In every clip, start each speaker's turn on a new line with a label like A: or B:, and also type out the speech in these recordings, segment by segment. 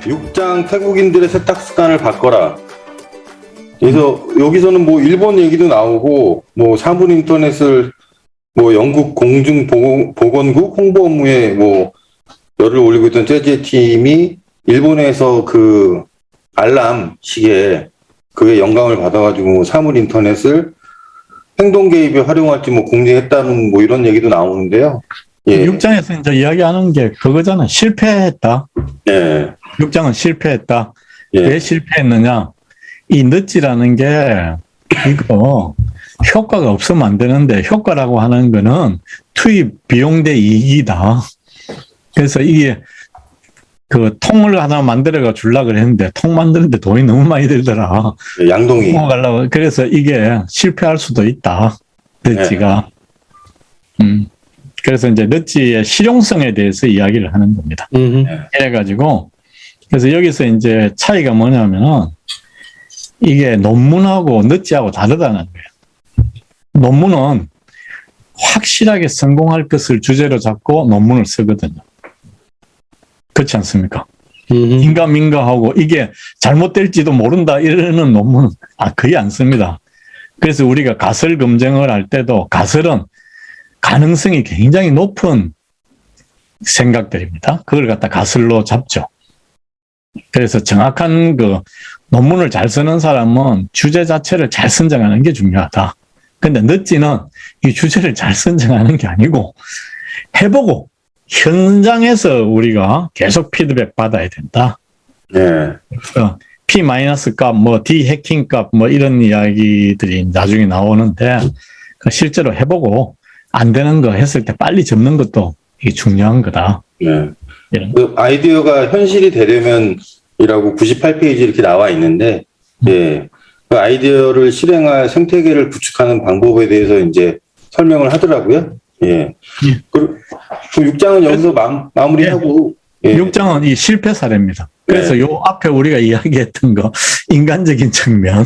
A: 육장 태국인들의 세탁 습관을 바꿔라. 그래서 여기서는 뭐 일본 얘기도 나오고 뭐 사물 인터넷을 뭐 영국 공중보건국 홍보 업무에 뭐 열을 올리고 있던 재즈 팀이 일본에서 그 알람 시계 그게 영감을 받아가지고 사물 인터넷을 행동 개입에 활용할지 뭐 공개했다는 뭐 이런 얘기도 나오는데요. 예.
B: 6장에서 이제 이야기하는 게 그거잖아. 실패했다.
A: 예.
B: 6장은 실패했다.
A: 예.
B: 왜 실패했느냐? 이 넛지라는 게 이거 효과가 없으면 안 되는데 효과라고 하는 거는 투입 비용 대 이익이다. 그래서 이게 그 통을 하나 만들어가 주려고 그랬는데 통 만드는데 돈이 너무 많이 들더라.
A: 양동이.
B: 그래서 이게 실패할 수도 있다. 넛지가. 그래서 이제 넛지의 실용성에 대해서 이야기를 하는 겁니다. 그래가지고 그래서 여기서 이제 차이가 뭐냐면은 이게 논문하고 넛지하고 다르다는 거예요. 논문은 확실하게 성공할 것을 주제로 잡고 논문을 쓰거든요. 그렇지 않습니까? 인가민가하고 이게 잘못될지도 모른다 이러는 논문은 거의 안 씁니다. 그래서 우리가 가설 검증을 할 때도 가설은 가능성이 굉장히 높은 생각들입니다. 그걸 갖다 가설로 잡죠. 그래서 정확한 그 논문을 잘 쓰는 사람은 주제 자체를 잘 선정하는 게 중요하다. 근데 넛지는 이 주제를 잘 선정하는 게 아니고 해보고 현장에서 우리가 계속 피드백 받아야 된다.
A: 네.
B: P- 값, 뭐 D 해킹 값, 뭐 이런 이야기들이 나중에 나오는데 실제로 해보고 안 되는 거 했을 때 빨리 접는 것도 이게 중요한 거다.
A: 네.
B: 이런.
A: 그 아이디어가 현실이 되려면이라고 98페이지 이렇게 나와 있는데, 예. 그 아이디어를 실행할 생태계를 구축하는 방법에 대해서 이제 설명을 하더라고요. 예. 그 6장은 여기서 마무리하고. 예.
B: 6장은 이 실패 사례입니다. 그래서
A: 네.
B: 요 앞에 우리가 이야기했던 거, 인간적인 측면,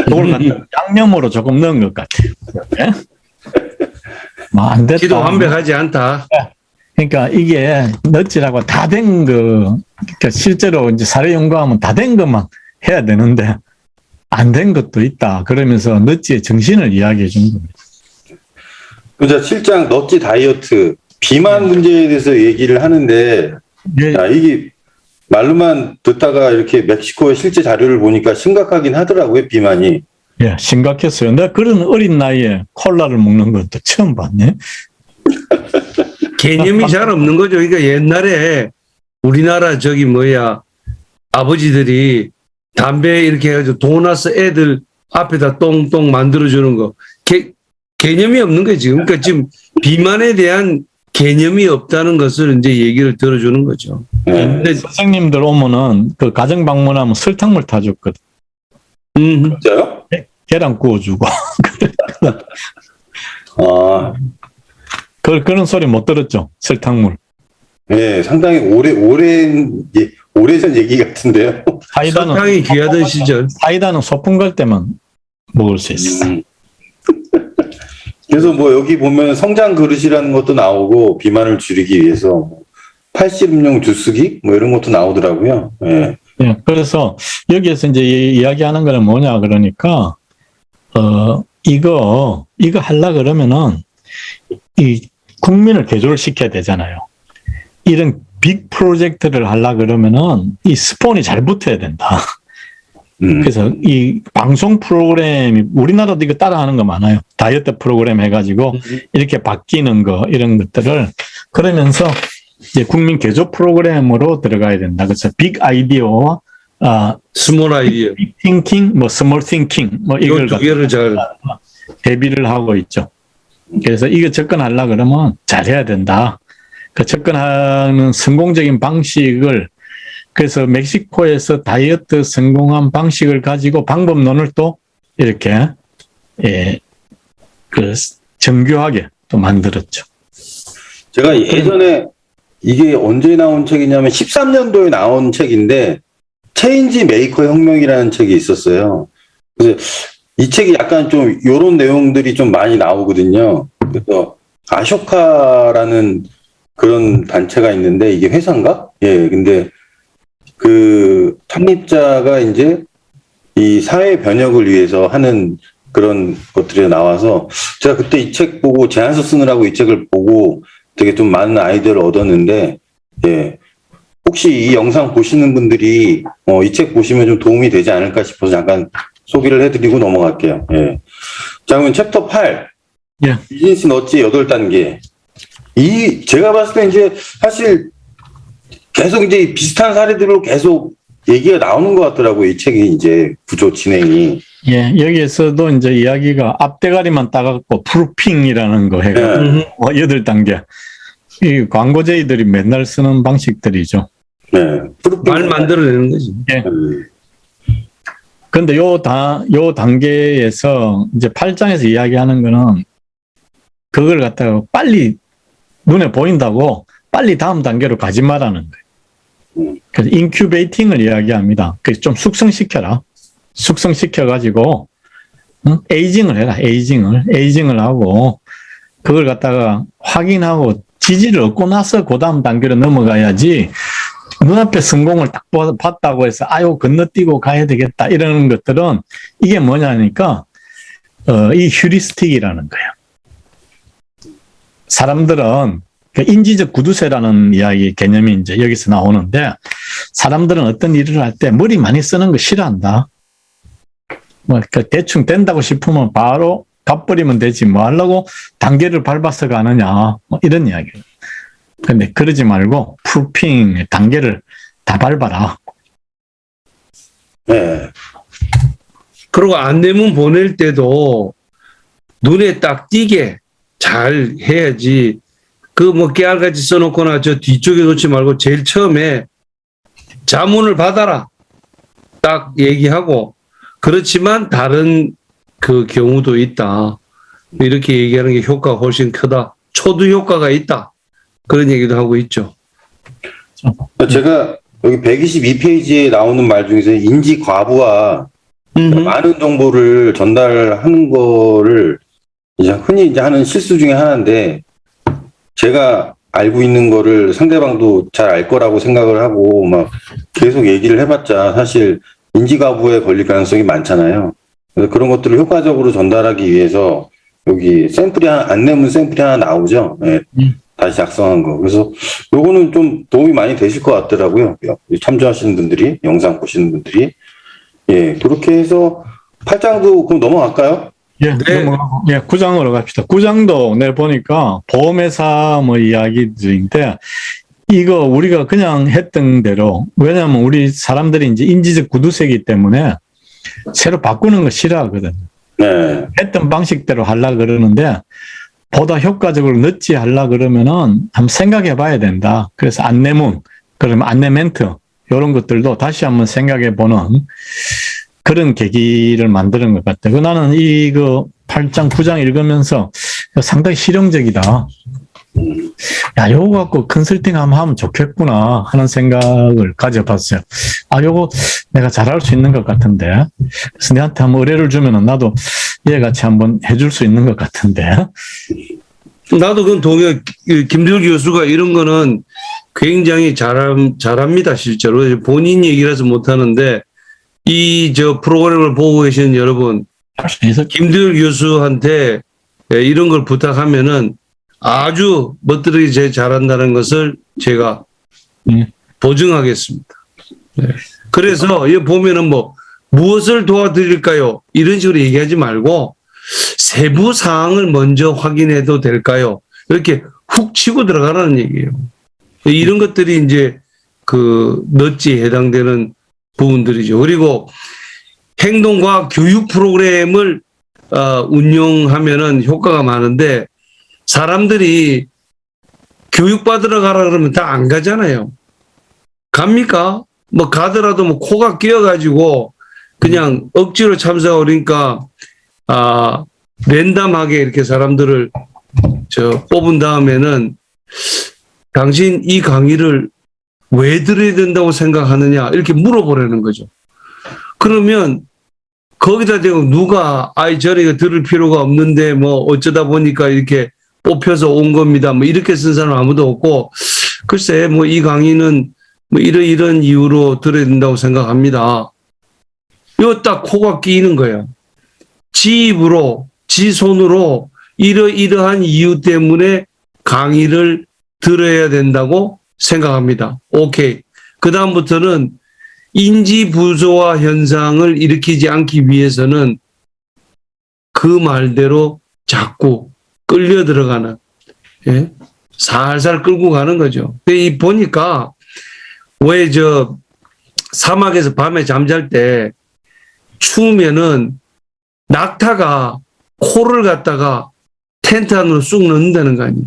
B: 그걸 갖다 양념으로 조금 넣은 것 같아요. 네? 뭐 안 됐다.
C: 기도 완벽하지 않다.
B: 그러니까 이게 넛지라고 다 된 거, 그러니까 실제로 이제 사례 연구하면 다 된 것만 해야 되는데, 안 된 것도 있다. 그러면서 넛지의 정신을 이야기해 준 겁니다.
A: 그자 7장 넛지 다이어트 비만 문제에 대해서 얘기를 하는데
B: 예.
A: 야, 이게 말로만 듣다가 이렇게 멕시코의 실제 자료를 보니까 심각하긴 하더라고요. 비만이.
B: 예, 심각했어요. 내가 그런 어린 나이에 콜라를 먹는 것도 처음 봤네.
C: 개념이 잘 없는 거죠. 그러니까 옛날에 우리나라 아버지들이 담배 이렇게 해가지고 도나스 애들 앞에다 똥똥 만들어주는 거. 개념이 없는 거지. 그러니까 지금 비만에 대한 개념이 없다는 것을 이제 얘기를 들어주는 거죠.
B: 근데 선생님들 오면은 그 가정 방문하면 설탕물 타줬거든.
A: 진짜요?
B: 계란 구워주고.
A: 아,
B: 그런 소리 못 들었죠? 설탕물.
A: 네, 상당히 오래전 얘기 같은데요.
C: 설탕이 귀하던 시절.
B: 사이다는 소풍 갈 때만 먹을 수 있어.
A: 그래서 뭐 여기 보면 성장 그릇이라는 것도 나오고 비만을 줄이기 위해서 80용 주스기 뭐 이런 것도 나오더라고요. 네.
B: 예, 그래서 여기에서 이제 이야기하는 거는 뭐냐 그러니까 이거 하려 그러면은 이 국민을 개조를 시켜야 되잖아요. 이런 빅 프로젝트를 하려 그러면은 이 스폰이 잘 붙어야 된다. 그래서 이 방송 프로그램이 우리나라도 이거 따라하는 거 많아요. 다이어트 프로그램 해가지고 이렇게 바뀌는 거 이런 것들을 그러면서 이제 국민 개조 프로그램으로 들어가야 된다. 그래서 빅 아이디어와
C: 스몰 아이디어.
B: 빅 띵킹, 뭐 스몰 띵킹, 뭐 이걸
C: 두 개를 잘
B: 대비를 하고 있죠. 그래서 이거 접근하려 그러면 잘해야 된다. 그 접근하는 성공적인 방식을 그래서 멕시코에서 다이어트 성공한 방식을 가지고 방법론을 또 이렇게 정교하게 또 만들었죠.
A: 제가 예전에 이게 언제 나온 책이냐면 13년도에 나온 책인데 체인지 메이커 혁명이라는 책이 있었어요. 그래서 이 책이 약간 좀 이런 내용들이 좀 많이 나오거든요. 그래서 아쇼카라는 그런 단체가 있는데 이게 회사인가? 예, 근데 그 창립자가 이제 이 사회 변혁을 위해서 하는 그런 것들이 나와서 제가 그때 이 책 보고 제안서 쓰느라고 이 책을 보고 되게 좀 많은 아이디어를 얻었는데, 예. 혹시 이 영상 보시는 분들이 이 책 보시면 좀 도움이 되지 않을까 싶어서 잠깐 소개를 해드리고 넘어갈게요. 예. 자, 그러면 챕터 8.
B: 예.
A: 비즈니스 넛지 8단계. 제가 봤을 때 이제 사실 계속 이제 비슷한 사례들로 계속 얘기가 나오는 것 같더라고요. 이 책이 이제 구조 진행이.
B: 예, 여기에서도 이제 이야기가 앞대가리만 따갖고 프루핑이라는 거 해가지고 8단계. 이 광고제이들이 맨날 쓰는 방식들이죠.
A: 네.
C: 말 만들어내는 거지.
B: 예. 근데 요 단계에서 이제 8장에서 이야기하는 거는 그걸 갖다가 빨리 눈에 보인다고 빨리 다음 단계로 가지 말라는 거예요. 그래서 인큐베이팅을 이야기합니다. 그래서 좀 숙성시켜라. 숙성시켜가지고, 에이징을 해라, 에이징을 하고, 그걸 갖다가 확인하고 지지를 얻고 나서 그 다음 단계로 넘어가야지, 눈앞에 성공을 딱 봤다고 해서, 아유, 건너뛰고 가야 되겠다, 이러는 것들은, 이게 뭐냐니까, 이 휴리스틱이라는 거예요. 사람들은, 인지적 구두쇠라는 이야기 개념이 이제 여기서 나오는데, 사람들은 어떤 일을 할 때 머리 많이 쓰는 거 싫어한다. 뭐, 대충 된다고 싶으면 바로 갚버리면 되지. 뭐 하려고 단계를 밟아서 가느냐. 뭐 이런 이야기예요. 근데 그러지 말고, 프루핑 단계를 다 밟아라.
A: 네.
C: 그리고 안내문 보낼 때도 눈에 딱 띄게 잘 해야지. 그 뭐 깨알같이 써놓거나 저 뒤쪽에 놓지 말고 제일 처음에 자문을 받아라. 딱 얘기하고, 그렇지만 다른 그 경우도 있다. 이렇게 얘기하는 게 효과가 훨씬 크다. 초두 효과가 있다. 그런 얘기도 하고 있죠.
A: 제가 여기 122페이지에 나오는 말 중에서 인지 과부하 많은 정보를 전달하는 거를 이제 흔히 이제 하는 실수 중에 하나인데, 제가 알고 있는 거를 상대방도 잘 알 거라고 생각을 하고 막 계속 얘기를 해봤자 사실 인지과부에 걸릴 가능성이 많잖아요. 그래서 그런 것들을 효과적으로 전달하기 위해서 여기 안내문 샘플이 하나 나오죠. 네. 다시 작성한 거. 그래서 요거는 좀 도움이 많이 되실 것 같더라고요. 참조하시는 분들이, 영상 보시는 분들이. 예, 그렇게 해서 8장도 그럼 넘어갈까요?
B: 예,
C: 네.
B: 넘어가고, 예, 9장으로 갑시다. 9장도 내 보니까 보험회사 뭐 이야기들인데, 이거 우리가 그냥 했던 대로, 왜냐하면 우리 사람들이 이제 인지적 구두쇠이기 때문에 새로 바꾸는 거 싫어하거든요.
A: 네.
B: 했던 방식대로 하려고 그러는데, 보다 효과적으로 늦지 하려고 그러면은 한번 생각해 봐야 된다. 그래서 안내문, 그러면 안내 멘트, 이런 것들도 다시 한번 생각해 보는 그런 계기를 만드는 것 같아요. 나는 이거 8장, 9장 읽으면서 상당히 실용적이다. 야, 요거 갖고 컨설팅 한번 하면 좋겠구나 하는 생각을 가져봤어요. 아, 요거 내가 잘할 수 있는 것 같은데. 그래서 내한테 한번 의뢰를 주면은 나도 얘같이 한번 해줄 수 있는 것 같은데.
C: 나도 그건 동의해. 김대중 교수가 이런 거는 굉장히 잘합니다, 실제로. 본인 얘기라서 못하는데, 저 프로그램을 보고 계시는 여러분, 김대중 교수한테 이런 걸 부탁하면은 아주 멋들어게 제일 잘한다는 것을 제가 보증하겠습니다. 네. 그래서 여기 보면은 뭐, 무엇을 도와드릴까요? 이런 식으로 얘기하지 말고, 세부 사항을 먼저 확인해도 될까요? 이렇게 훅 치고 들어가라는 얘기예요. 이런 것들이 이제 그 넛지에 해당되는 부분들이죠. 그리고 행동과학 교육 프로그램을 운영하면은 효과가 많은데, 사람들이 교육받으러 가라 그러면 다 안 가잖아요. 갑니까? 뭐 가더라도 뭐 코가 끼어가지고 그냥 억지로 참석하고 그러니까 랜덤하게 이렇게 사람들을 뽑은 다음에는 당신 이 강의를 왜 들어야 된다고 생각하느냐 이렇게 물어보라는 거죠. 그러면 거기다 대고 누가 저리가 들을 필요가 없는데 뭐 어쩌다 보니까 이렇게 뽑혀서 온 겁니다. 뭐 이렇게 쓴 사람 아무도 없고, 글쎄 뭐 이 강의는 뭐 이런 이유로 들어야 된다고 생각합니다. 이거 딱 코가 끼이는 거예요. 지 입으로, 지 손으로 이러이러한 이유 때문에 강의를 들어야 된다고 생각합니다. 오케이. 그 다음부터는 인지 부조화 현상을 일으키지 않기 위해서는 그 말대로 자꾸 끌려 들어가는, 예? 살살 끌고 가는 거죠. 이 보니까 왜 사막에서 밤에 잠잘 때 추우면은 낙타가 코를 갖다가 텐트 안으로 쑥 넣는다는 거 아니에요.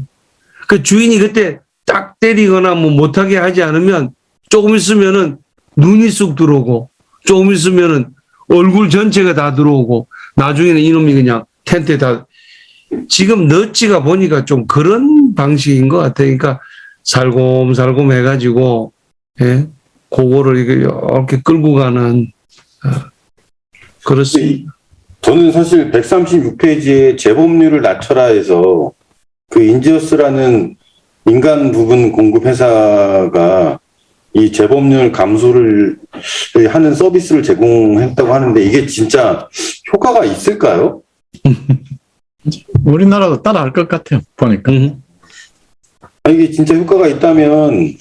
C: 그 주인이 그때 딱 때리거나 뭐 못하게 하지 않으면 조금 있으면은 눈이 쑥 들어오고 조금 있으면은 얼굴 전체가 다 들어오고 나중에는 이놈이 그냥 텐트에 다. 지금 너찌가 보니까 좀 그런 방식인 것 같아요. 그러니까 살곰살곰 해가지고, 예? 그거를 이렇게 끌고 가는, 그렇습니다.
A: 저는 사실 136페이지에 재범률을 낮춰라 해서 그 인지어스라는 민간 부분 공급 회사가 이 재범률 감소를 하는 서비스를 제공했다고 하는데 이게 진짜 효과가 있을까요?
B: 우리나라도 따라할 것 같아요. 보니까.
A: 이게 진짜 효과가 있다면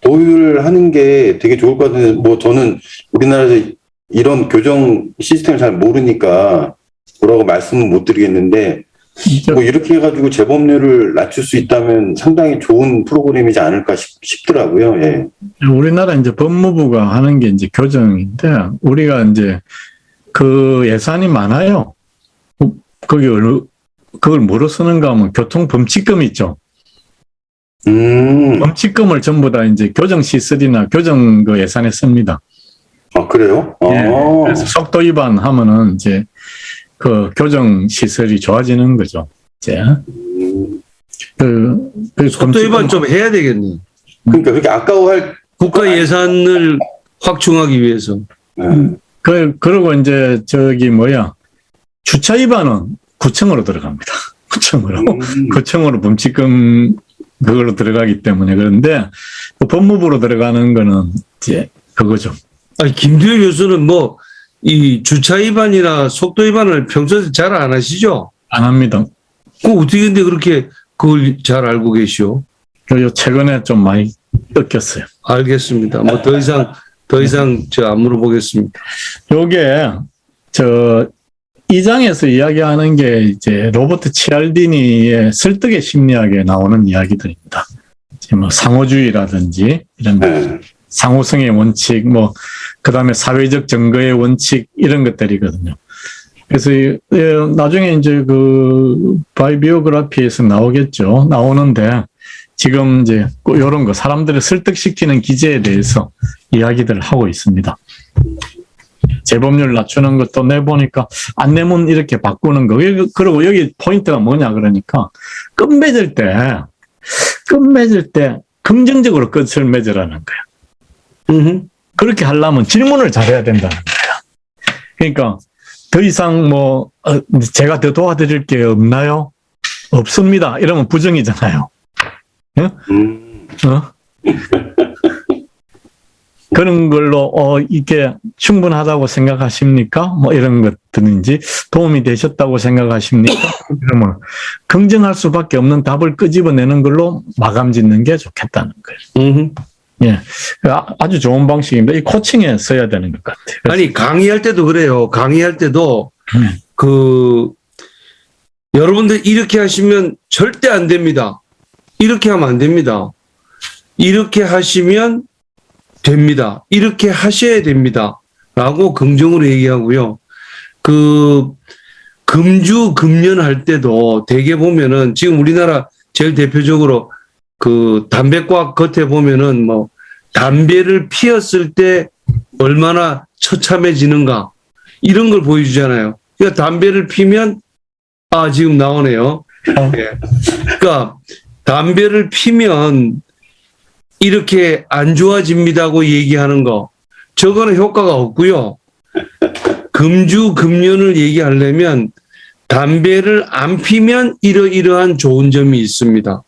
A: 도입을 게 되게 좋을 것 같은데 뭐 저는 우리나라에서 이런 교정 시스템을 잘 모르니까 뭐라고 말씀은 못 드리겠는데 뭐 이렇게 해가지고 재범률을 낮출 수 있다면 상당히 좋은 프로그램이지 않을까 싶더라고요. 예.
B: 우리나라 이제 법무부가 하는 게 이제 교정인데 우리가 이제 그 예산이 많아요. 그걸 뭐로 쓰는가 하면 교통범칙금 있죠. 범칙금을 전부 다 이제 교정시설이나 교정 그 예산에 씁니다.
A: 아, 그래요?
B: 예, 그래서 속도 위반하면은 이제 그 교정시설이 좋아지는 거죠. 이제.
C: 속도 위반 좀 해야 되겠네.
A: 그러니까 그렇게 아까워할
C: 국가 예산을 확충하기 위해서.
B: 그리고 이제 주차 위반은 구청으로 들어갑니다. 구청으로 범칙금 그걸로 들어가기 때문에 그런데 그 법무부로 들어가는 거는 이제 그거죠.
C: 아니, 김두일 교수는 뭐 이 주차 위반이나 속도 위반을 평소에 잘 안 하시죠?
B: 안 합니다.
C: 어떻게 근데 그렇게 그걸 잘 알고 계시오?
B: 최근에 좀 많이 뜯겼어요.
C: 알겠습니다. 뭐 더 이상 안 물어보겠습니다.
B: 요게 2장에서 이야기하는 게 이제 로버트 치알디니의 설득의 심리학에 나오는 이야기들입니다. 뭐 상호주의라든지 이런 상호성의 원칙, 그다음에 사회적 증거의 원칙 이런 것들이거든요. 그래서 나중에 이제 그 바이비오그래피에서 나오겠죠. 나오는데 지금 이제 이런 거 사람들을 설득시키는 기제에 대해서 이야기들을 하고 있습니다. 재범률 낮추는 것도 내보니까 안 내면 이렇게 바꾸는 거. 그리고 여기 포인트가 뭐냐 그러니까 끝 맺을 때 긍정적으로 끝을 맺으라는 거야. 그렇게 하려면 질문을 잘해야 된다는 거야. 그러니까 더 이상 제가 더 도와드릴 게 없나요? 없습니다. 이러면 부정이잖아요. 응? 그런 걸로 이게 충분하다고 생각하십니까? 이런 것들인지 도움이 되셨다고 생각하십니까? 그러면 긍정할 수밖에 없는 답을 끄집어내는 걸로 마감 짓는 게 좋겠다는 거예요. 예, 아주 좋은 방식입니다. 이 코칭에 써야 되는 것 같아요.
C: 아니 강의할 때도 그래요. 강의할 때도 여러분들 이렇게 하시면 절대 안 됩니다. 이렇게 하면 안 됩니다. 이렇게 하시면 됩니다. 이렇게 하셔야 됩니다. 라고 긍정으로 얘기하고요. 금주, 금연 할 때도 대개 보면은 지금 우리나라 제일 대표적으로 담배과 겉에 보면은 담배를 피웠을 때 얼마나 처참해지는가 이런 걸 보여주잖아요. 그러니까 담배를 피면, 지금 나오네요. 예. 그러니까 담배를 피면 이렇게 안 좋아집니다고 얘기하는 거, 저거는 효과가 없고요. 금주, 금연을 얘기하려면 담배를 안 피면 이러이러한 좋은 점이 있습니다.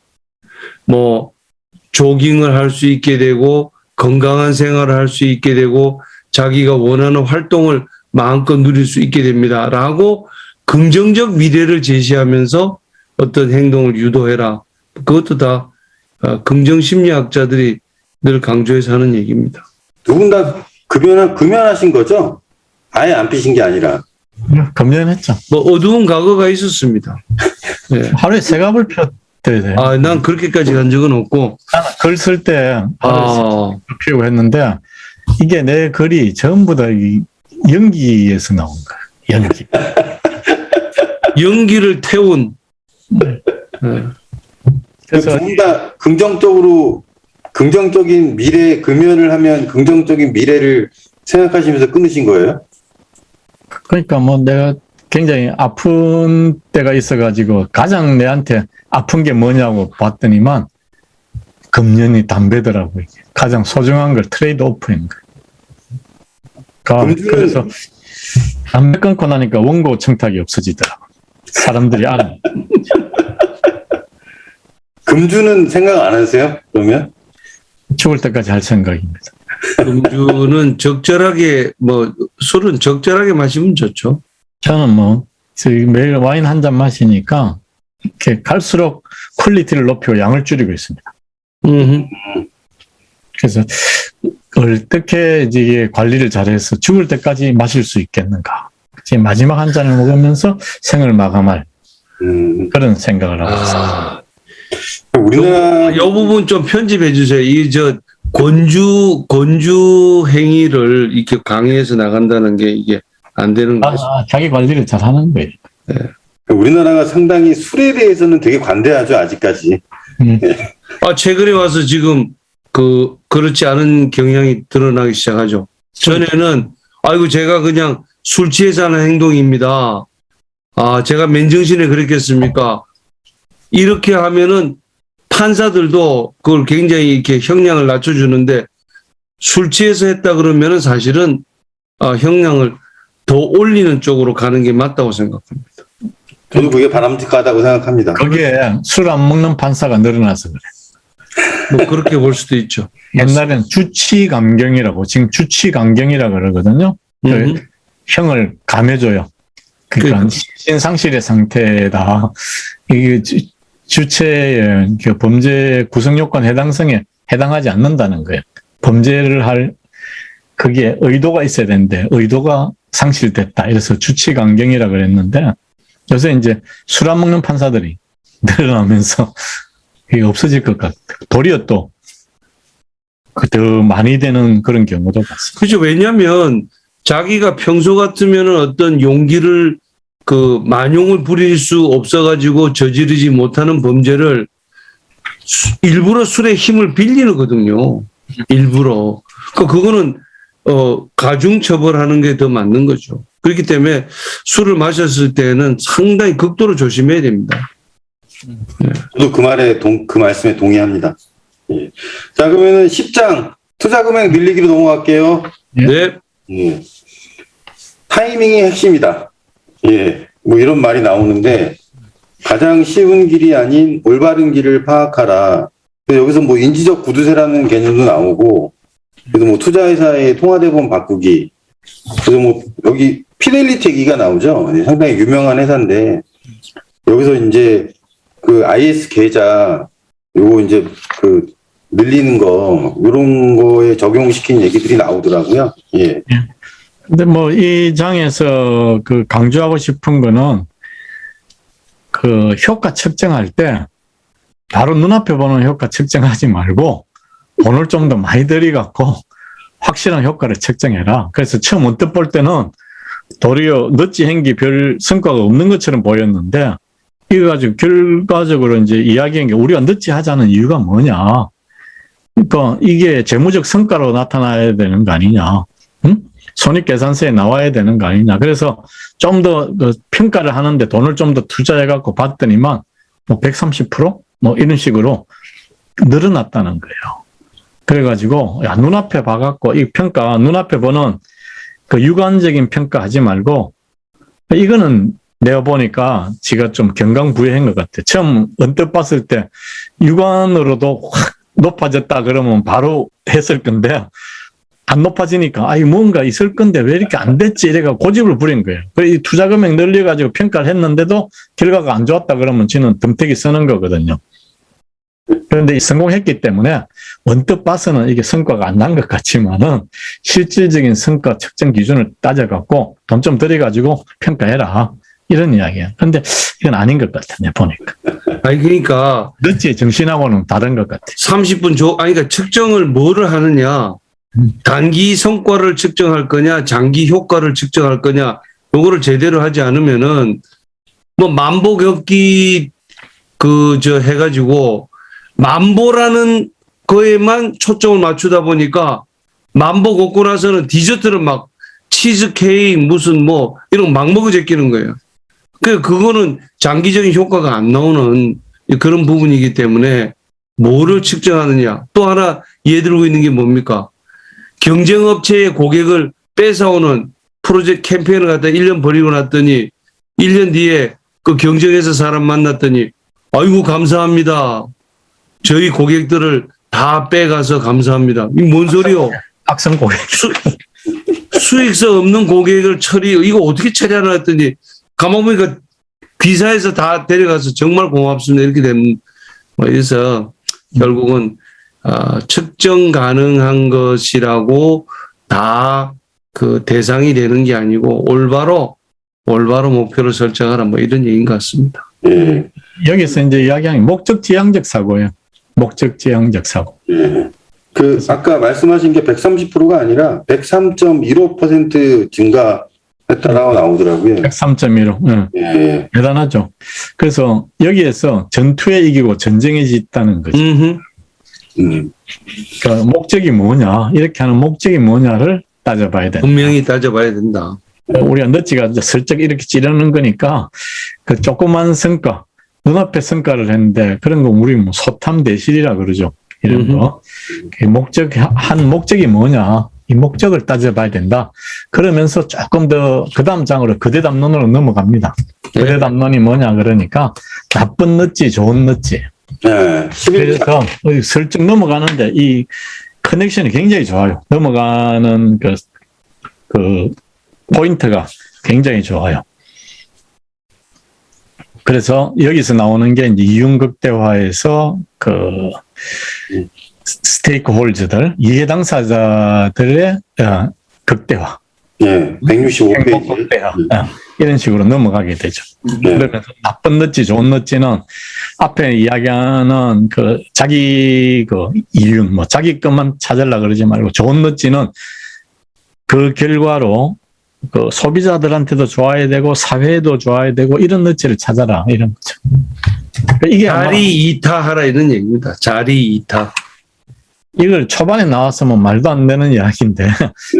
C: 조깅을 할 수 있게 되고, 건강한 생활을 할 수 있게 되고 자기가 원하는 활동을 마음껏 누릴 수 있게 됩니다라고 긍정적 미래를 제시하면서 어떤 행동을 유도해라. 그것도 다 긍정 심리학자들이 늘 강조해서 하는 얘기입니다.
A: 두 분 다 금연하신 거죠? 아예 안 피신 게 아니라.
B: 금연했죠.
C: 뭐 어두운 과거가 있었습니다. 네.
B: 하루에 3갑을 피웠대야 돼요.
C: 난 그렇게까지 간 적은 없고.
B: 나는 글 쓸 때 하루에 3갑을 피우고 했는데 이게 내 글이 전부 다 이 연기에서 나온 거야. 연기.
C: 연기를 태운. 네.
B: 그래서
A: 두 분 다 긍정적인 미래, 금연을 하면 긍정적인 미래를 생각하시면서 끊으신 거예요?
B: 그러니까 뭐 내가 굉장히 아픈 때가 있어가지고 가장 내한테 아픈 게 뭐냐고 봤더니만 금연이 담배더라고. 이게. 가장 소중한 걸 트레이드 오프인 거야. 그래서 담배 끊고 나니까 원고 청탁이 없어지더라고. 사람들이 알아.
A: 금주는 생각 안 하세요? 그러면?
B: 죽을 때까지 할 생각입니다.
C: 금주는 적절하게 술은 적절하게 마시면 좋죠.
B: 저는 뭐 매일 와인 한 잔 마시니까 이렇게 갈수록 퀄리티를 높이고 양을 줄이고 있습니다. 그래서 어떻게 이제 관리를 잘해서 죽을 때까지 마실 수 있겠는가. 지금 마지막 한 잔을 먹으면서 생을 마감할 그런 생각을 하고 있습니다.
A: 우리나라
C: 이 부분 좀 편집해 주세요. 권주 행위를 이렇게 강요해서 나간다는 게 이게 안 되는 거죠.
B: 자기 관리를 잘 하는 거예요.
C: 네.
A: 우리나라가 상당히 술에 대해서는 되게 관대하죠, 아직까지.
C: 최근에 와서 지금 그렇지 않은 경향이 드러나기 시작하죠. 전에는 제가 그냥 술 취해서 하는 행동입니다. 제가 맨정신에 그랬겠습니까? 이렇게 하면은 판사들도 그걸 굉장히 이렇게 형량을 낮춰주는데 술 취해서 했다 그러면은 사실은 형량을 더 올리는 쪽으로 가는 게 맞다고 생각합니다.
A: 저도 그게 바람직하다고 생각합니다.
B: 거기에 술 안 먹는 판사가 늘어나서 그래.
C: 뭐 그렇게 볼 수도 있죠.
B: 옛날엔 주치감경이라고 지금 주치감경이라고 그러거든요. 형을 감해줘요. 그러니까 신상실의 상태다. 이게 주체의 범죄 구성 요건 해당성에 해당하지 않는다는 거예요. 범죄를 할 그게 의도가 있어야 되는데 의도가 상실됐다. 이래서 주치감경이라고 그랬는데 요새 이제 술 안 먹는 판사들이 늘어나면서 이게 없어질 것 같아요. 도리어 또 더 많이 되는 그런 경우도 봤습니다.
C: 그죠. 왜냐하면 자기가 평소 같으면은 어떤 용기를 만용을 부릴 수 없어가지고 저지르지 못하는 범죄를 일부러 술의 힘을 빌리는 거거든요. 일부러. 그거는 가중처벌하는 게 더 맞는 거죠. 그렇기 때문에 술을 마셨을 때는 상당히 극도로 조심해야 됩니다.
A: 저도 그 말씀에 동의합니다. 예. 자, 그러면은 10장 투자 금액 늘리기로 넘어갈게요.
C: 네.
A: 타이밍이 핵심이다. 예. 뭐 이런 말이 나오는데 가장 쉬운 길이 아닌 올바른 길을 파악하라. 여기서 뭐 인지적 구두쇠라는 개념도 나오고, 그래서 뭐 투자회사의 통화대본 바꾸기, 그래서 뭐 여기 피델리티 얘기가 나오죠. 상당히 유명한 회사인데 여기서 이제 그 IS 계좌 요거 이제 늘리는 거 이런 거에 적용시킨 얘기들이 나오더라고요. 예.
B: 근데 뭐 이 장에서 강조하고 싶은 거는 효과 측정할 때 바로 눈앞에 보는 효과 측정하지 말고 돈을 좀 더 많이 들여갖고 확실한 효과를 측정해라. 그래서 처음 언뜻 볼 때는 도리어 넛지 행기 별 성과가 없는 것처럼 보였는데 이거 가지고 결과적으로 이제 이야기한 게 우리가 넛지 하자는 이유가 뭐냐. 그러니까 이게 재무적 성과로 나타나야 되는 거 아니냐. 응? 손익계산서에 나와야 되는 거 아니냐. 그래서 좀 더 평가를 하는데 돈을 좀 더 투자해갖고 봤더니만 뭐 130% 뭐 이런 식으로 늘어났다는 거예요. 그래가지고 야 눈앞에 봐갖고 이 평가 눈앞에 보는 유관적인 평가 하지 말고 이거는 내가 보니까 지가 좀 경강부회한 것 같아. 처음 언뜻 봤을 때 육안으로도 확 높아졌다 그러면 바로 했을 건데 안 높아지니까 아이 뭔가 있을 건데 왜 이렇게 안 됐지 이래가 고집을 부린 거예요. 그래서 이 투자 금액 늘려가지고 평가를 했는데도 결과가 안 좋았다 그러면 지는 덤태기 쓰는 거거든요. 그런데 성공했기 때문에 언뜻 봐서는 이게 성과가 안 난 것 같지만은 실질적인 성과 측정 기준을 따져갖고 돈 좀 들여가지고 평가해라. 이런 이야기야. 근데 이건 아닌 것 같아, 내 보니까.
C: 아니, 그러니까.
B: 늦지 정신하고는 다른 것 같아.
C: 30분 아니, 그러니까 측정을 뭐를 하느냐. 단기 성과를 측정할 거냐, 장기 효과를 측정할 거냐, 요거를 제대로 하지 않으면은, 뭐, 만보 겪기, 해가지고, 만보라는 거에만 초점을 맞추다 보니까, 만보 걷고 나서는 디저트를 막, 치즈 케이크, 무슨 뭐, 이런 거 막 먹어 제끼는 거예요. 그거는 장기적인 효과가 안 나오는 그런 부분이기 때문에, 뭐를 측정하느냐. 또 하나 이해들고 있는 게 뭡니까? 경쟁업체의 고객을 뺏어오는 프로젝트 캠페인을 갖다 1년 버리고 났더니 1년 뒤에 그 경쟁에서 사람 만났더니 아이고 감사합니다. 저희 고객들을 다 빼가서 감사합니다. 이 뭔 소리요?
B: 악성 고객.
C: 수익성 없는 고객을 이거 어떻게 처리하나 했더니 가만 보니까 귀사에서 다 데려가서 정말 고맙습니다. 이렇게 되는 그래서 결국은 측정 가능한 것이라고 다 그 대상이 되는 게 아니고 올바로 목표를 설정하라 뭐 이런 얘기인 것 같습니다.
A: 예.
B: 여기서 이제 이야기하는 목적지향적 사고예요. 목적지향적 사고.
A: 예. 아까 말씀하신 게 130%가 아니라 103.15% 증가했다라고 나오더라고요.
B: 103.15.
A: 예.
B: 대단하죠. 그래서 여기에서 전투에 이기고 전쟁에 짓다는 거죠. 그러니까 목적이 뭐냐, 이렇게 하는 목적이 뭐냐를 따져봐야 된다.
C: 분명히 따져봐야 된다.
B: 우리가 너찌가 이제 슬쩍 이렇게 찌르는 거니까 그 조그만 성과, 눈앞에 성과를 했는데 그런 거 우리 뭐 소탐대실이라 그러죠. 이런 거. 한 목적이 뭐냐, 이 목적을 따져봐야 된다. 그러면서 조금 더 그 다음 장으로 거대담론으로 넘어갑니다. 거대담론이 뭐냐 그러니까 나쁜 너찌, 좋은 너찌.
A: 네.
B: 그래서 슬쩍 넘어가는데 이 커넥션이 굉장히 좋아요. 넘어가는 그 포인트가 굉장히 좋아요. 그래서 여기서 나오는 게 이제 이윤극대화에서 스테이크 홀즈들, 이해 당사자들의 극대화.
A: 네, 165페이지.
B: 극대화. 이런 식으로 넘어가게 되죠.
A: 네.
B: 그러면서 나쁜 너찌, 좋은 너찌는 앞에 이야기하는 자기 이윤, 자기 것만 찾으려 그러지 말고 좋은 너찌는 그 결과로 소비자들한테도 좋아야 되고 사회에도 좋아야 되고 이런 너찌를 찾아라 이런 거죠. 이게
C: 자리 이타하라 이런 얘기입니다. 자리 이타.
B: 이걸 초반에 나왔으면 말도 안 되는 이야기인데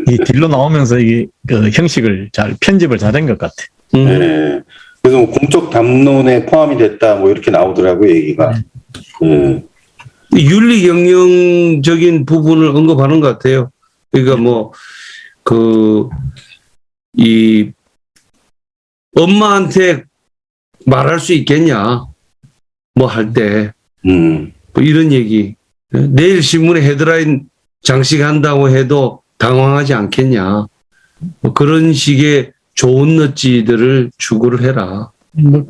B: 이 뒤로 나오면서 이게 형식을 편집을 잘한 것 같아.
A: 네. 그래서 뭐 공적 담론에 포함이 됐다 뭐 이렇게 나오더라고요 얘기가.
C: 윤리 경영적인 부분을 언급하는 것 같아요. 그러니까 이 엄마한테 말할 수 있겠냐 뭐 할 때 뭐 이런 얘기. 내일 신문에 헤드라인 장식한다고 해도 당황하지 않겠냐. 뭐 그런 식의 좋은 너찌들을 추구를 해라.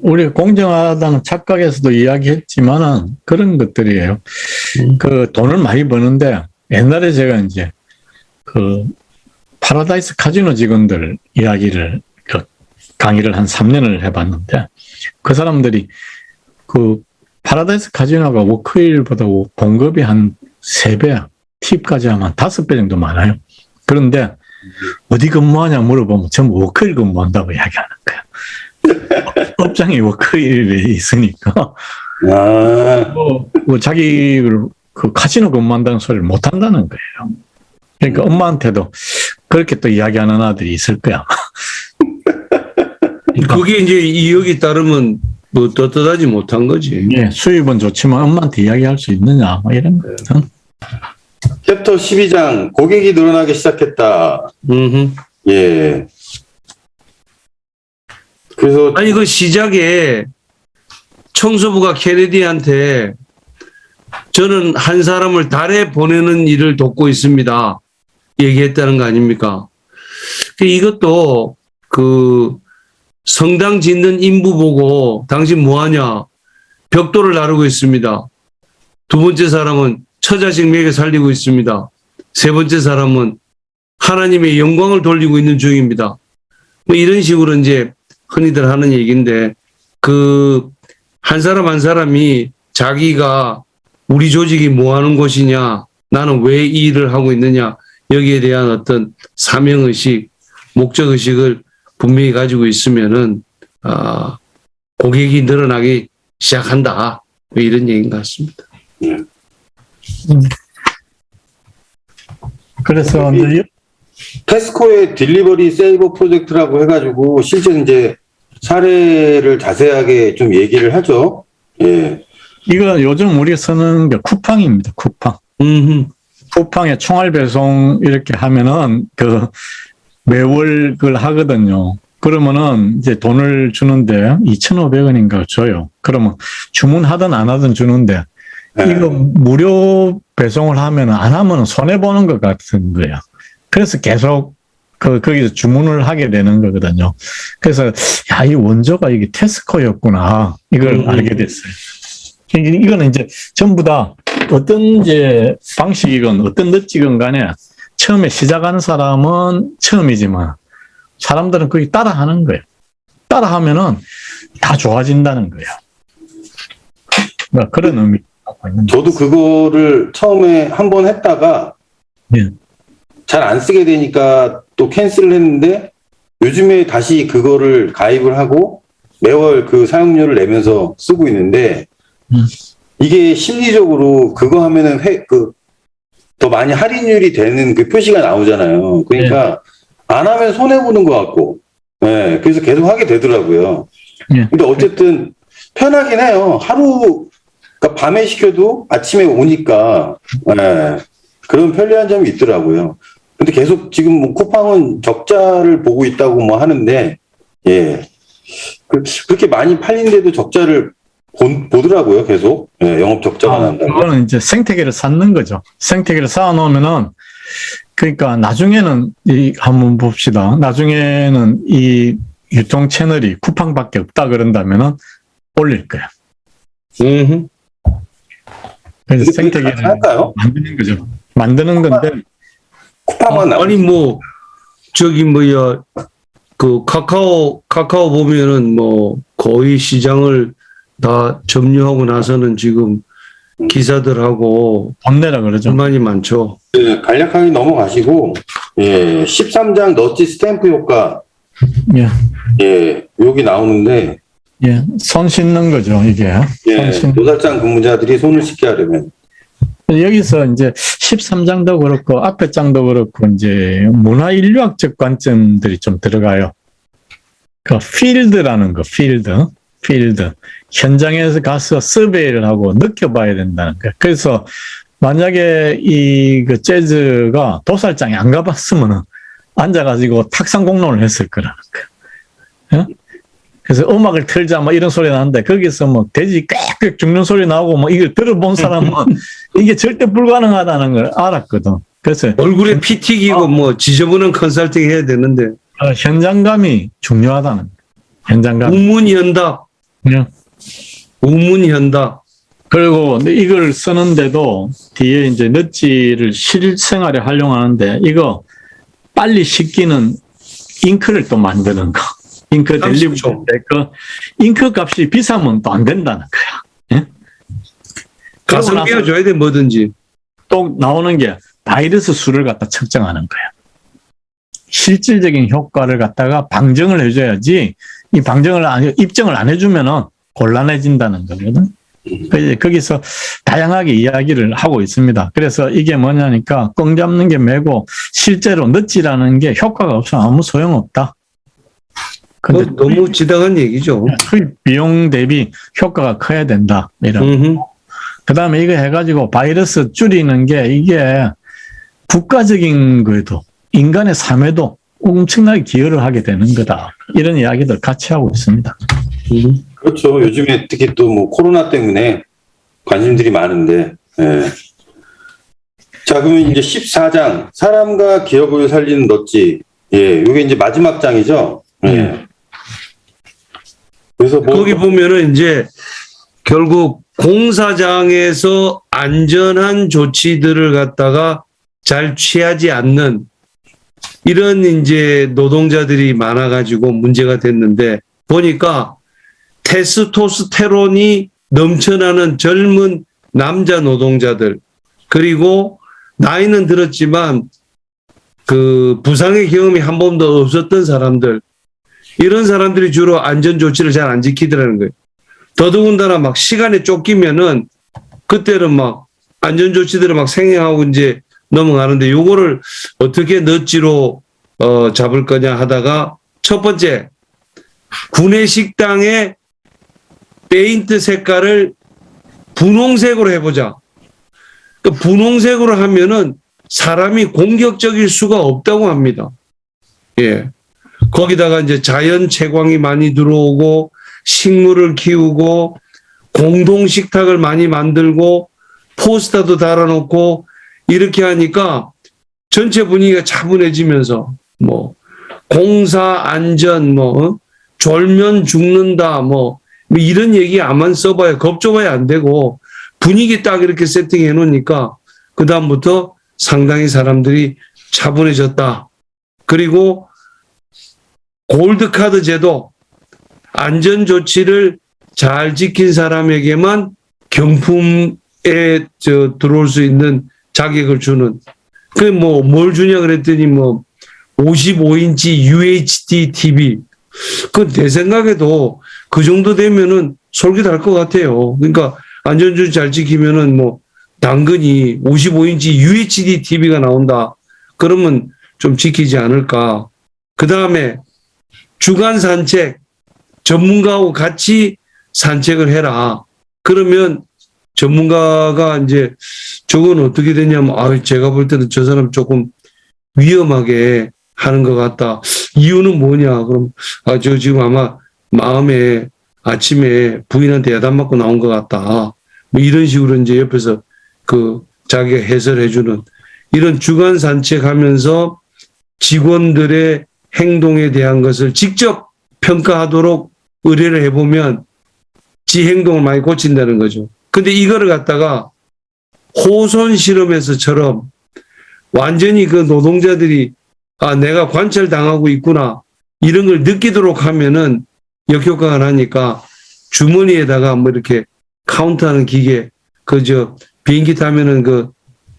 B: 우리 공정하다는 착각에서도 이야기했지만은 그런 것들이에요. 돈을 많이 버는데 옛날에 제가 이제 파라다이스 카지노 직원들 이야기를 강의를 한 3년을 해봤는데 그 사람들이 파라다이스 카지노가 워크힐보다 봉급이 한 3배, 팁까지 하면 5배 정도 많아요. 그런데 어디 근무하냐 물어보면 전부 워크힐 근무한다고 이야기하는 거야. 업장이 워크힐에 있으니까 자기 카지노 근무한다는 소리를 못 한다는 거예요. 그러니까 엄마한테도 그렇게 또 이야기하는 아들이 있을 거야.
C: 그게 이제 이역에 따르면 뭐 떳떳하지 못한 거지.
B: 예, 수입은 좋지만 엄마한테 이야기할 수 있느냐 뭐 이런 거.
A: 챕터 12장 고객이 늘어나기 시작했다. 예. 그래서
C: 아니 그 시작에 청소부가 케네디한테 저는 한 사람을 달에 보내는 일을 돕고 있습니다. 얘기했다는 거 아닙니까? 이것도 그 성당 짓는 인부 보고 당신 뭐하냐? 벽돌을 나르고 있습니다. 두 번째 사람은 처자식 먹여 살리고 있습니다. 세 번째 사람은 하나님의 영광을 돌리고 있는 중입니다. 뭐 이런 식으로 이제 흔히들 하는 얘기인데 그 한 사람 한 사람이 자기가 우리 조직이 뭐 하는 곳이냐, 나는 왜 이 일을 하고 있느냐, 여기에 대한 어떤 사명의식, 목적의식을 분명히 가지고 있으면은, 고객이 늘어나기 시작한다. 뭐 이런 얘기인 것 같습니다.
B: 그래서 이제
A: 테스코의 딜리버리 세이버 프로젝트라고 해가지고 실제 이제 사례를 자세하게 좀 얘기를 하죠. 예.
B: 이거 요즘 우리가 쓰는 게 쿠팡입니다. 쿠팡. 쿠팡에 총알 배송 이렇게 하면은 그 매월 그걸 하거든요. 그러면은 이제 돈을 주는데 2,500원인가 줘요. 그러면 주문하든 안 하든 주는데 이거 무료 배송을 하면은 안 하면은 손해 보는 것 같은 거야. 그래서 계속 거기서 주문을 하게 되는 거거든요. 그래서 야, 이 원조가 이게 테스코였구나. 이걸 알게 됐어요. 이거는 이제 전부 다 어떤 이제 방식이건 어떤 넛지건 간에 처음에 시작하는 사람은 처음이지만 사람들은 거기 따라하는 거예요. 따라하면은 다 좋아진다는 거예요. 그러니까 그런 의미가 있는 거예요.
A: 저도 그거를 처음에 한번 했다가
B: 예.
A: 잘 안 쓰게 되니까 또 캔슬을 했는데 요즘에 다시 그거를 가입을 하고 매월 그 사용료를 내면서 쓰고 있는데 이게 심리적으로 그거 하면은 더 많이 할인율이 되는 그 표시가 나오잖아요. 그러니까 안 하면 손해보는 것 같고, 예, 그래서 계속 하게 되더라고요.
B: 예.
A: 근데 어쨌든 편하긴 해요. 그러니까 밤에 시켜도 아침에 오니까, 예, 그런 편리한 점이 있더라고요. 근데 계속 지금 뭐 쿠팡은 적자를 보고 있다고 뭐 하는데, 예, 그렇게 많이 팔린데도 적자를 보더라고요, 계속. 예, 영업 적자가 난다고.
B: 그거는 이제 생태계를 쌓는 거죠. 생태계를 쌓아놓으면은, 그러니까 나중에는, 한번 봅시다. 나중에는 이 유통 채널이 쿠팡밖에 없다 그런다면은 올릴 거야. 그래서 생태계를
A: 할까요?
B: 만드는 거죠. 만드는 건데,
A: 쿠팡만 나와.
C: 아니, 뭐, 저기, 뭐야, 그, 카카오 보면은 뭐, 거의 시장을 다 점유하고 나서는 지금 기사들하고
B: 돈 내라 그러죠.
C: 불만이 많죠.
A: 예, 간략하게 넘어가시고, 예, 13장 너치 스탬프 효과,
B: 예.
A: 예, 여기 나오는데,
B: 예. 손 씻는 거죠, 이게.
A: 예,
B: 손 씻는.
A: 노달장 근무자들이 손을 씻게 하려면.
B: 여기서 이제 13장도 그렇고 앞에 장도 그렇고 이제 문화인류학적 관점들이 좀 들어가요. 그 필드라는 거, 필드. 현장에서 가서 서베이를 하고 느껴봐야 된다는 거예요. 그래서 만약에 그 재즈가 도살장에 안 가봤으면은 앉아가지고 탁상 공론을 했을 거라는 거예요. 그래서 음악을 틀자 뭐 이런 소리 나는데 거기서 뭐 돼지 꽥꽥 죽는 소리 나오고 뭐 이걸 들어본 사람은 이게 절대 불가능하다는 걸 알았거든. 그래서
C: 얼굴에 피 튀기고 뭐 지저분한 컨설팅 해야 되는데.
B: 현장감이 중요하다는 거예요. 현장감.
C: 우문현답.
B: 그냥.
C: 우문현답.
B: 그리고 이걸 쓰는데도 뒤에 이제 넛지를 실생활에 활용하는데 이거 빨리 씻기는 잉크를 또 만드는 거. 잉크 델리브리 그 잉크 값이 비싸면 또 안 된다는 거야. 예?
C: 가성비가 줘야 돼 뭐든지.
B: 또 나오는 게 바이러스 수를 갖다 측정하는 거야. 실질적인 효과를 갖다가 방정을 해줘야지 이 방정을 입증을 안 해주면은 곤란해진다는 거거든. 그래서 거기서 다양하게 이야기를 하고 있습니다. 그래서 이게 뭐냐니까 꽝 잡는 게 매고 실제로 넛지라는 게 효과가 없으면 아무 소용없다. 근데
C: 너무 지당한 얘기죠.
B: 투입 비용 대비 효과가 커야 된다. 이런. 그 다음에 이거 해가지고 바이러스 줄이는 게 이게 국가적인 거에도 인간의 삶에도 엄청나게 기여를 하게 되는 거다. 이런 이야기들 같이 하고 있습니다.
A: 그렇죠. 요즘에 특히 또 뭐 코로나 때문에 관심들이 많은데, 예. 자, 그러면 이제 14장 사람과 기업을 살리는 넛지. 예, 이게 이제 마지막 장이죠. 예. 그래서 뭐
C: 거기 보면은 이제 결국 공사장에서 안전한 조치들을 갖다가 잘 취하지 않는 이런 이제 노동자들이 많아가지고 문제가 됐는데 보니까 테스토스테론이 넘쳐나는 젊은 남자 노동자들 그리고 나이는 들었지만 그 부상의 경험이 한 번도 없었던 사람들 이런 사람들이 주로 안전 조치를 잘 안 지키더라는 거예요. 더더군다나 막 시간에 쫓기면은 그때는 막 안전 조치들을 막 생행하고 이제 넘어가는데 요거를 어떻게 넛지로 잡을 거냐 하다가 첫 번째 구내 식당의 페인트 색깔을 분홍색으로 해보자. 그 분홍색으로 하면은 사람이 공격적일 수가 없다고 합니다. 예. 거기다가 이제 자연 채광이 많이 들어오고 식물을 키우고 공동 식탁을 많이 만들고 포스터도 달아놓고 이렇게 하니까 전체 분위기가 차분해지면서 뭐 공사 안전 뭐 졸면 죽는다 뭐 이런 얘기 아만 써봐야 겁줘봐야 안 되고 분위기 딱 이렇게 세팅해 놓으니까 그 다음부터 상당히 사람들이 차분해졌다. 그리고 골드카드 제도 안전 조치를 잘 지킨 사람에게만 경품에 들어올 수 있는 자격을 주는 그 뭐 뭘 주냐 그랬더니 뭐 55인치 UHD TV 그 내 생각에도 그 정도 되면은 솔깃할 것 같아요. 그러니까 안전조치 잘 지키면은 뭐 당근이 55인치 UHD TV가 나온다. 그러면 좀 지키지 않을까. 그 다음에 주간 산책 전문가하고 같이 산책을 해라. 그러면 전문가가 이제 저건 어떻게 되냐면 제가 볼 때는 저 사람 조금 위험하게 하는 것 같다. 이유는 뭐냐? 그럼 저 지금 아마 마음에 아침에 부인한테 야단 맞고 나온 것 같다. 뭐 이런 식으로 이제 옆에서 그 자기가 해설해주는 이런 주간 산책하면서 직원들의 행동에 대한 것을 직접 평가하도록 의뢰를 해보면 지 행동을 많이 고친다는 거죠. 근데 이거를 갖다가 호손 실험에서처럼 완전히 그 노동자들이 내가 관찰당하고 있구나 이런 걸 느끼도록 하면은 역효과가 나니까 주머니에다가 뭐 이렇게 카운트하는 기계 비행기 타면은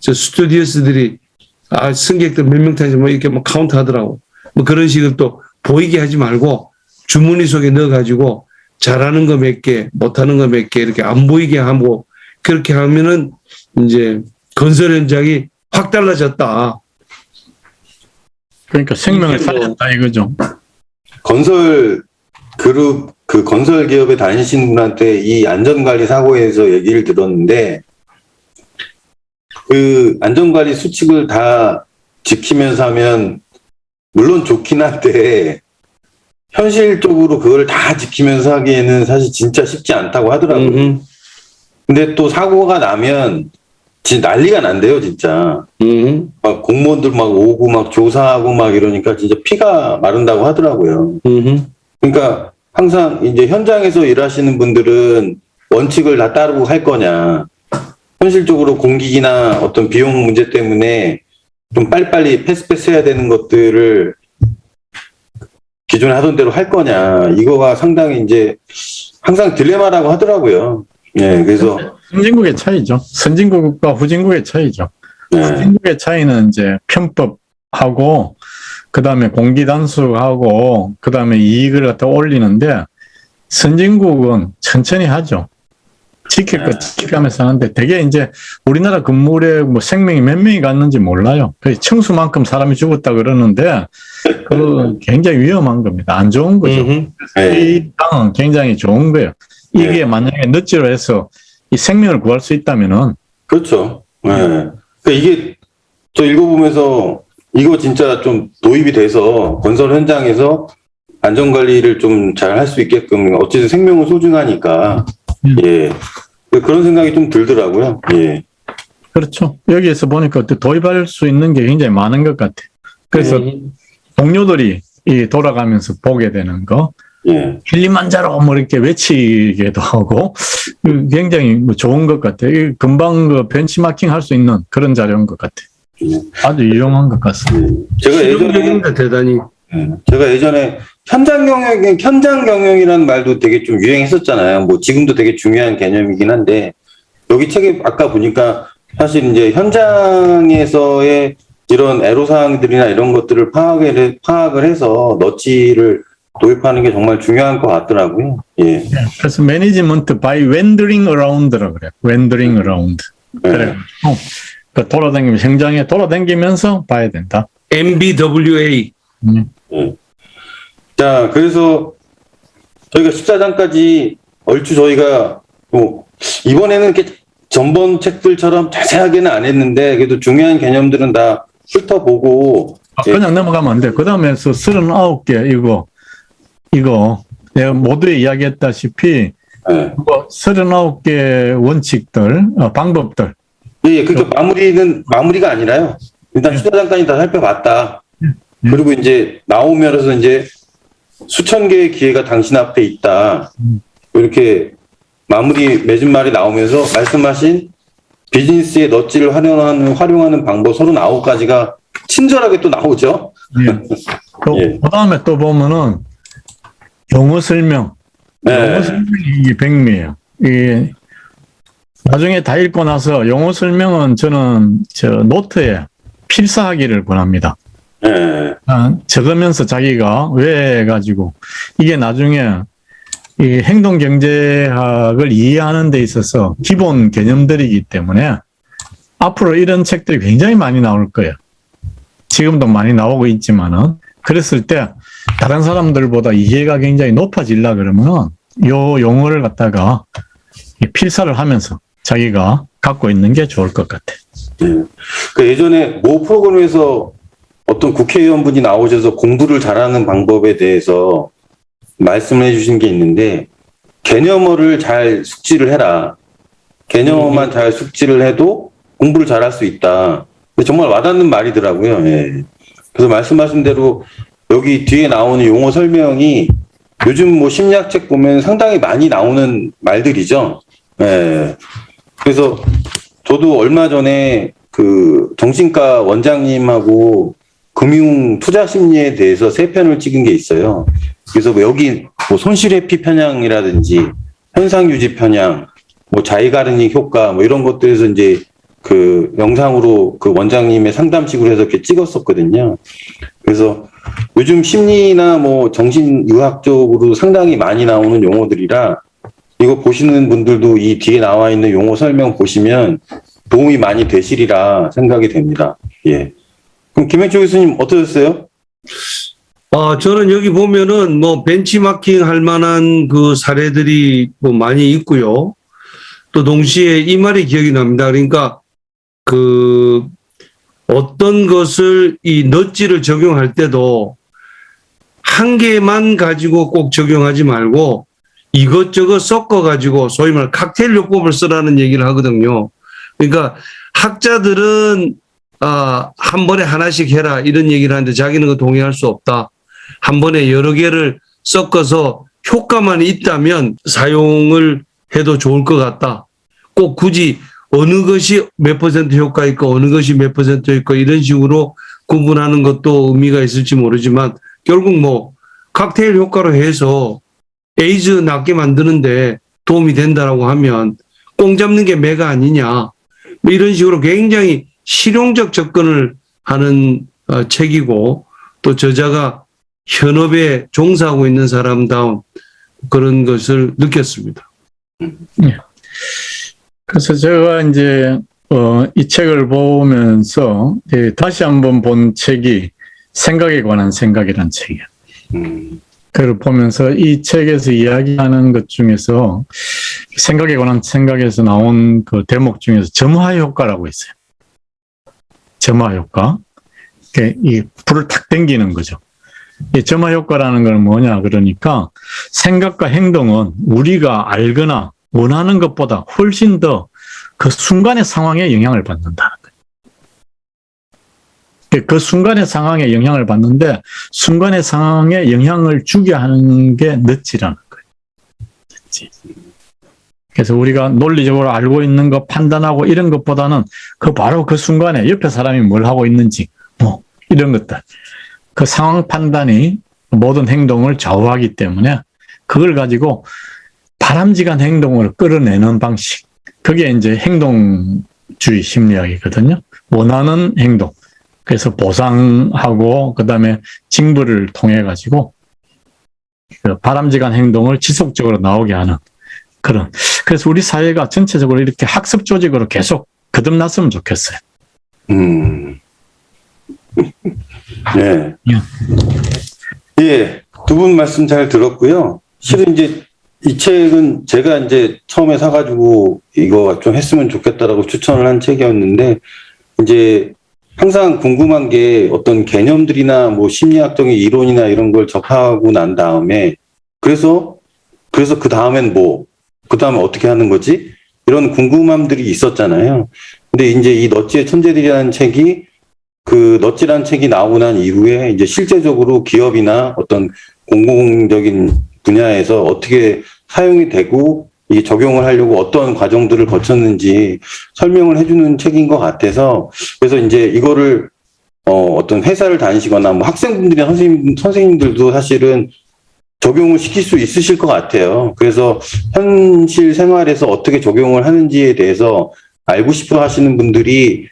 C: 저 스튜디오스들이 승객들 몇 명 타는지 뭐 이렇게 뭐 카운트 하더라고. 뭐 그런 식으로 또 보이게 하지 말고 주머니 속에 넣어가지고 잘하는 거 몇 개, 못하는 거 몇 개 이렇게 안 보이게 하고 그렇게 하면은 이제 건설 현장이 확 달라졌다.
B: 그러니까 생명을 살렸다 이거죠.
A: 건설 그룹 그 건설 기업에 다니시는 분한테 이 안전관리 사고에서 얘기를 들었는데 그 안전관리 수칙을 다 지키면서 하면 물론 좋긴 한데 현실적으로 그걸 다 지키면서 하기에는 사실 진짜 쉽지 않다고 하더라고요. 근데 또 사고가 나면 진짜 난리가 난대요, 진짜. 막 공무원들 막 오고 막 조사하고 막 이러니까 진짜 피가 마른다고 하더라고요. 그러니까 항상 이제 현장에서 일하시는 분들은 원칙을 다 따르고 할 거냐. 현실적으로 공기나 어떤 비용 문제 때문에 좀 빨리빨리 패스패스 해야 되는 것들을 기존에 하던 대로 할 거냐. 이거가 상당히 이제 항상 딜레마라고 하더라고요. 예, 그래서.
B: 선진국의 차이죠. 선진국과 후진국의 차이죠. 후진국의 차이는 이제 편법하고, 그 다음에 공기 단속하고, 그 다음에 이익을 갖다 올리는데, 선진국은 천천히 하죠. 지킬 것 지켜가면서 하는데, 되게 이제 우리나라 건물에 뭐 생명이 몇 명이 갔는지 몰라요. 청수만큼 사람이 죽었다 그러는데, 그 굉장히 위험한 겁니다. 안 좋은 거죠. 이 땅은 굉장히 좋은 거예요. 이게 만약에 넛지로 해서 이 생명을 구할 수 있다면은.
A: 그렇죠. 네. 그러니까 이게 저 읽어보면서 이거 진짜 좀 도입이 돼서 건설 현장에서 안전관리를 좀 잘 할 수 있게끔 어쨌든 생명은 소중하니까 예. 그런 생각이 좀 들더라고요. 예.
B: 그렇죠. 여기에서 보니까 또 도입할 수 있는 게 굉장히 많은 것 같아요. 그래서 동료들이 이 돌아가면서 보게 되는 거,
A: 예.
B: 킬리만자로 뭐 이렇게 외치기도 하고 굉장히 뭐 좋은 것 같아요. 이 금방 그 벤치마킹 할 수 있는 그런 자료인 것 같아요. 아주 유용한 것 같습니다.
A: 제가 예전에
C: 실용적입니다, 대단히.
A: 제가 예전에 현장 경영이라는 말도 되게 좀 유행했었잖아요. 뭐 지금도 되게 중요한 개념이긴 한데 여기 책에 아까 보니까 사실 이제 현장에서의 이런 애로사항들이나 이런 것들을 파악을 해서 너치를 도입하는 게 정말 중요한 것 같더라고요. 예.
B: 그래서 매니지먼트 by wandering around라고 그래요. wandering around. 그래. 그 돌아다니면서 현장에 돌아다니면서 봐야 된다.
C: MBWA.
A: 자, 그래서 저희가 14장까지 얼추 저희가 뭐 이번에는 이렇게 전번 책들처럼 자세하게는 안 했는데 그래도 중요한 개념들은 다 훑어보고
B: 그냥 넘어가면 안 돼. 그 다음에서 39개 이거 내가 모두에 이야기했다시피 39개 원칙들, 방법들.
A: 예, 그러니까 마무리가 아니라요. 일단 14장까지 다 살펴봤다. 그리고 이제 나오면서 이제 수천 개의 기회가 당신 앞에 있다. 이렇게 맺은 말이 나오면서 말씀하신 비즈니스의 넛지를 활용하는 방법 39가지가 친절하게 또 나오죠.
B: 그 다음에 또 보면은 용어 설명. 용어 설명이 이게 백미예요. 이게 나중에 다 읽고 나서 용어 설명은 저는 노트에 필사하기를 권합니다. 적으면서 자기가 왜 해가지고 이게 나중에 이 행동경제학을 이해하는 데 있어서 기본 개념들이기 때문에 앞으로 이런 책들이 굉장히 많이 나올 거예요. 지금도 많이 나오고 있지만은 그랬을 때 다른 사람들보다 이해가 굉장히 높아지려 그러면은 요 용어를 갖다가 필사를 하면서 자기가 갖고 있는 게 좋을 것 같아요.
A: 그 예전에 모 프로그램에서 어떤 국회의원분이 나오셔서 공부를 잘하는 방법에 대해서 말씀을 해주신 게 있는데 개념어를 잘 숙지를 해라. 개념어만 잘 숙지를 해도 공부를 잘할 수 있다. 정말 와닿는 말이더라고요. 예. 그래서 말씀하신 대로 여기 뒤에 나오는 용어 설명이 요즘 뭐 심리학책 보면 상당히 많이 나오는 말들이죠. 예. 그래서 저도 얼마 전에 그 정신과 원장님하고 금융 투자 심리에 대해서 3편을 찍은 게 있어요. 그래서 뭐 여기 뭐 손실회피 편향이라든지 현상 유지 편향, 뭐 자이가르닉 효과 뭐 이런 것들에서 이제 그 영상으로 그 원장님의 상담식으로 해서 이렇게 찍었었거든요. 그래서 요즘 심리나 뭐 정신의학적으로 상당히 많이 나오는 용어들이라 이거 보시는 분들도 이 뒤에 나와 있는 용어 설명 보시면 도움이 많이 되시리라 생각이 됩니다. 예. 그럼 김행초 교수님 어떠셨어요?
C: 저는 여기 보면은 뭐 벤치마킹 할 만한 그 사례들이 뭐 많이 있고요. 또 동시에 이 말이 기억이 납니다. 그러니까 그 어떤 것을 이 넛지를 적용할 때도 한 개만 가지고 꼭 적용하지 말고 이것저것 섞어 가지고 소위 말 칵테일 요법을 쓰라는 얘기를 하거든요. 그러니까 학자들은 한 번에 하나씩 해라 이런 얘기를 하는데 자기는 그 동의할 수 없다. 한 번에 여러 개를 섞어서 효과만 있다면 사용을 해도 좋을 것 같다. 꼭 굳이 어느 것이 몇 % 효과 있고 어느 것이 몇 % 있고 이런 식으로 구분하는 것도 의미가 있을지 모르지만 결국 뭐 칵테일 효과로 해서 에이즈 낫게 만드는데 도움이 된다라고 하면 꽁 잡는 게 매가 아니냐. 뭐 이런 식으로 굉장히 실용적 접근을 하는 책이고 또 저자가 현업에 종사하고 있는 사람다운 그런 것을 느꼈습니다.
B: 그래서 제가 이제 이 책을 보면서 다시 한번 본 책이 생각에 관한 생각이란 책이에요. 그걸 보면서 이 책에서 이야기하는 것 중에서 생각에 관한 생각에서 나온 그 대목 중에서 점화 효과라고 있어요. 점화 효과. 이 불을 탁 당기는 거죠. 이 점화 효과라는 건 뭐냐 그러니까 생각과 행동은 우리가 알거나 원하는 것보다 훨씬 더 그 순간의 상황에 영향을 받는다는 거예요. 그 순간의 상황에 영향을 받는데 순간의 상황에 영향을 주게 하는 게 넛지라는 거예요. 넛지. 그래서 우리가 논리적으로 알고 있는 거 판단하고 이런 것보다는 그 바로 그 순간에 옆에 사람이 뭘 하고 있는지 뭐 이런 것들 그 상황 판단이 모든 행동을 좌우하기 때문에 그걸 가지고 바람직한 행동을 끌어내는 방식 그게 이제 행동주의 심리학이거든요. 원하는 행동 그래서 보상하고 그다음에 징벌을 통해 가지고 그 바람직한 행동을 지속적으로 나오게 하는 그런. 그래서 우리 사회가 전체적으로 이렇게 학습 조직으로 계속 거듭났으면 좋겠어요.
A: 네. 예, 두 분 말씀 잘 들었고요. 실은 이제 이 책은 제가 이제 처음에 사가지고 이거 좀 했으면 좋겠다라고 추천을 한 책이었는데, 이제 항상 궁금한 게 어떤 개념들이나 뭐 심리학적인 이론이나 이런 걸 접하고 난 다음에, 그래서 그 다음엔 뭐, 그 다음에 어떻게 하는 거지? 이런 궁금함들이 있었잖아요. 근데 이제 이 넛지의 천재들이라는 책이 그 넛지라는 책이 나오고 난 이후에 이제 실제적으로 기업이나 어떤 공공적인 분야에서 어떻게 사용이 되고 이 적용을 하려고 어떤 과정들을 거쳤는지 설명을 해주는 책인 것 같아서 그래서 이제 이거를 어떤 회사를 다니시거나 뭐 학생분들이나 선생님들도 사실은 적용을 시킬 수 있으실 것 같아요. 그래서 현실 생활에서 어떻게 적용을 하는지에 대해서 알고 싶어 하시는 분들이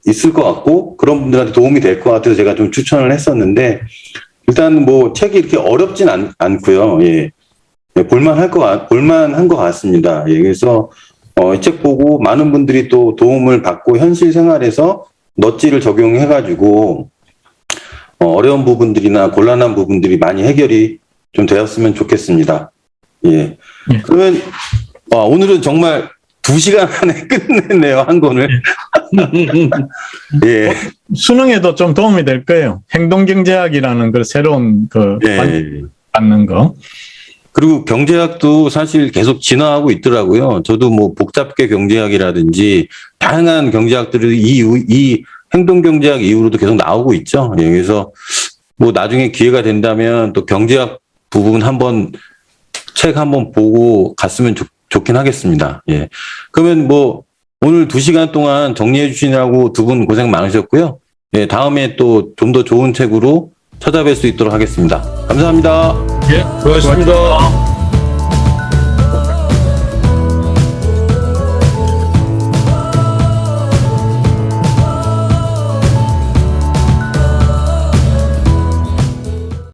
A: 있을 것 같고 그런 분들한테 도움이 될 것 같아서 제가 좀 추천을 했었는데 일단 뭐 책이 이렇게 어렵진 않고요. 예. 볼만한 것 같습니다. 예. 그래서 이 책 보고 많은 분들이 또 도움을 받고 현실 생활에서 넛지를 적용해가지고 어려운 부분들이나 곤란한 부분들이 많이 해결이 좀 되었으면 좋겠습니다. 예. 그러면 오늘은 정말 2시간 안에 끝냈네요, 한 권을. 예.
B: 수능에도 좀 도움이 될 거예요. 행동경제학이라는 그 새로운 받는 거.
A: 그리고 경제학도 사실 계속 진화하고 있더라고요. 저도 뭐 복잡계 경제학이라든지 다양한 경제학들이 이 행동경제학 이후로도 계속 나오고 있죠. 예. 그래서 뭐 나중에 기회가 된다면 또 경제학 부분 책 한번 보고 갔으면 좋긴 하겠습니다. 예. 그러면 뭐 오늘 2시간 동안 정리해 주시느라고 두 분 고생 많으셨고요. 예, 다음에 또 좀 더 좋은 책으로 찾아뵐 수 있도록 하겠습니다. 감사합니다.
C: 예, 고맙습니다.